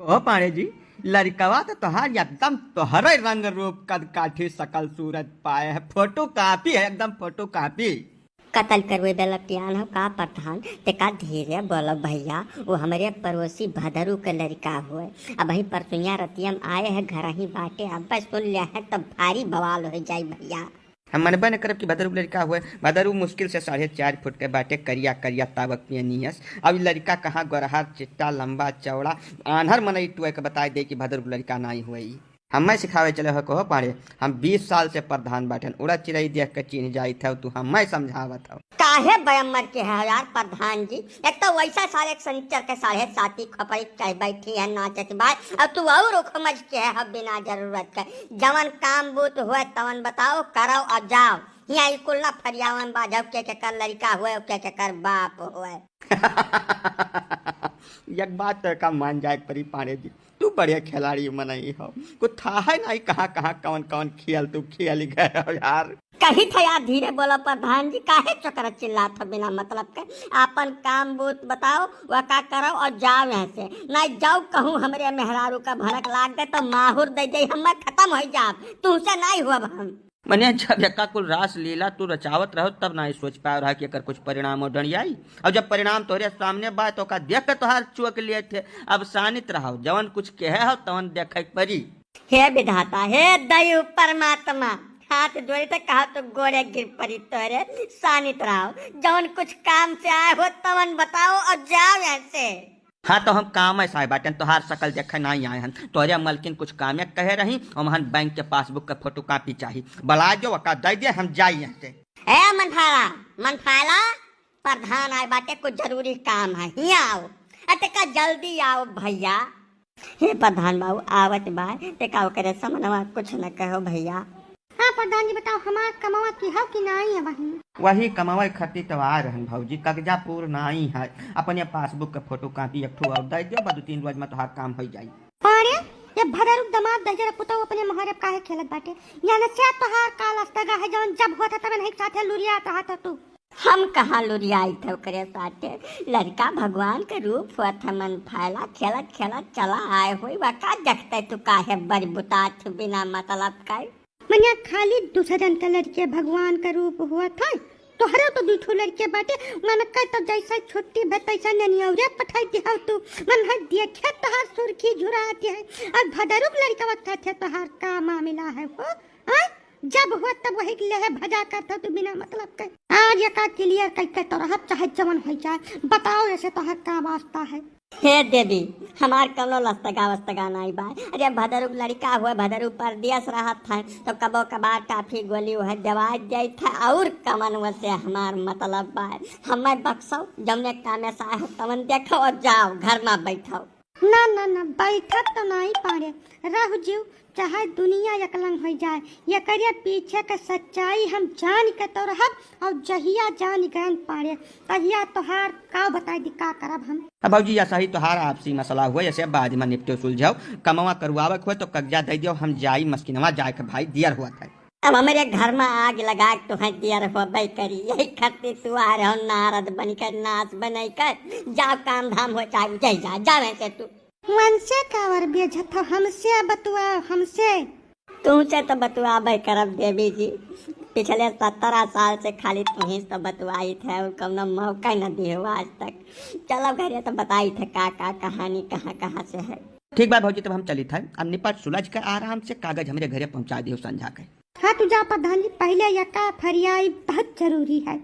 कहो पाणे जी, लड़कवा तो तोहार एकदम तोहरे रंग रूप कद काठी सकल सूरत पाए है। फोटो कॉपी है, एकदम फोटो कॉपी। कतल करवे बेला पियान हो का प्रधान ते का धीरे बोलो भैया। वो हमारे पड़ोसी भदरू के लड़का हुए। अब वही परसुइया रतियम आए है घर ही बाटे। अब बस सुन लिया है तब भारी बवाल हो जाए भैया। हम मनबा न करब कि भदरू लड़का हुए। भदरू मुश्किल से 4.5 फुट के बाटे, करिया करिया तावक पियनियस। अब लड़का कहाँ गोरहा चिट्टा लंबा चौड़ा आन्हर मनई टुए के बताए दे कि भदरू लड़का नहीं हुई। हमें सिखावे चले हो कहो पारे। हम 20 साल से प्रधान बाटन, उड़ा चिड़ई देख के चिन्ह जाई था। तू हमें समझावत हो काहे बयम्मर के है यार प्रधान जी। एक तो वैसा सारे सनीचर के 7:30 खपड़ी चाहे बैठी है नाचत बात। अब तू और समझ के है बिना जरूरत के। जवन काम बूत हुए तवन बताओ करो और जाओ। यहाँ कुल ना फरियावन बाजब के कर लड़का हुए के कर बाप हुए। एक बात तो का मान जाए परी पाणे जी, तू बड़े खिलाड़ी मनई हो। कुछ था है नहीं कहाँ कहाँ कौन कौन खेल तू खेल गए हो यार। कही था यार धीरे बोलो प्रधान जी। काहे चक्कर चिल्लात हो बिना मतलब के। आपन काम बूत बताओ वह का करो और जाओ यहाँ से। नहीं जाओ कहूँ हमरे मेहरारू का भनक लाग गए तो माहुर दे दे हम खत्म हो जाओ। तुमसे नहीं हुआ हम मने जब यका कुल रास लीला तू रचावत रहो तब ना सोच पाए रहा कि अगर कुछ परिणाम हो डणी आई। और जब परिणाम तोहरे सामने बात तो का देख के तोहार चुक लिए थे। अब शानित रहो, जवन कुछ कहे हो तवन देख परी। हे विधाता हे दयु परमात्मा हाथ जोड़े तो कहा तो गोरे गिर पड़ी तोरे। शानित रहो, जवन कुछ काम से आए हो तवन बताओ और जाओ यहाँ से। हाँ तो हम काम ऐसा बाटन तोहार सकल देखे नहीं आए हन। तोहरे मलकिन कुछ काम कहे रही और हम बैंक के पासबुक के फोटो कॉपी चाहिए। बला जो वका दे दे हम जाई यहाँ से। ए मनफाला प्रधान आए बाटे कुछ जरूरी काम है। यहाँ आओ अतका जल्दी आओ भैया। हे प्रधान बाबू आवत बा ते का करे समनवा कुछ न कहो भैया। हाँ प्रधान जी बताओ हमार कमावा की है कि नहीं है बहन। वही कमावे खातिर तो आ रहन भौजी, कागजा पूर नहीं है। अपने पासबुक के फोटो कॉपी एक ठो और दे दियो, बस 2-3 रोज में तोहार काम हो जाई। अरे ये भदरू दमाद दजरा पुतो अपने महारे काहे खेलत बाटे। यानी से तोहार काल अस्तगा है जवन जब होता तब नहीं साथे लुरिया था तू। हम कहाँ लुरियाई थे करे साथे। लड़का भगवान के रूप हुआ था। मन फैला खेलत खेलत चला आए हुई वका देखते तू काहे बड़ बुतात बिना मतलब का। मनिया खाली दूसरन के लड़के भगवान का रूप हुआ था। तोहरे तो दूठो लड़के बाटे मन का तो जैसा छुट्टी भे तैसा ननियौरे पठाई दिया तू। मन हट देखे तोहार सुर्खी झुराती है और भदरुक लड़का वक्त थे तोहार का मामला है वो। जब हुआ तब वही ले भजा करता तू बिना मतलब के। आज ये का क्लियर करके तो रहा चाहे जवन हो जाए बताओ ऐसे तोहार का वास्ता है। हे देवी हमार कमलो लस्तगा नहीं बा। अरे भदरू लड़का हुआ भदरू पर दियस रहा था तो कबो कबार काफी गोली वह दवाई जाई था और कमन से हमार मतलब बा। हमें बक्सो जमने कामे सा है तमन देखो और जाओ घर में बैठो। ना ना ना बैठत तो नहीं पारे रह जीव चाहे दुनिया यकलंग हो जाए। ये करिए पीछे के सच्चाई हम जान के तो रहब और जहिया जान गन पारे तहिया तोहार का बताई दी का करब हम। अब भाजी ऐसा ही तोहार आपसी मसला हुआ ऐसे बाद में निपटे सुलझाओ। कमावा करवावक हुए तो कब्जा दे दियो, हम जाई मस्किनवा जाए के भाई दियर हुआ था। अब हमारे घर में आग लगा तो है दियर हो करी। यही खातिर तू आ रहे हो नारद बनकर नाच बनाई कर जाओ काम धाम हो चाहे जा वैसे तू मनसे कावर बेझत हमसे बतुआ हमसे तुमसे तो बतुआ भाई करब देवी जी। पिछले 17 साल से खाली तुम्हें तो बतवाई थे और कौनो मौका न दियो आज तक। चलो घरे तो बताई थे का कहानी कहाँ कहाँ से है। ठीक बात भौजी, तब हम चली था। अब निपट सुलझ कर आराम से कागज हमारे घरे पहुँचा दियो संझा के। हाँ तू जा प्रधान जी पहले यका फरियाई बहुत जरूरी है।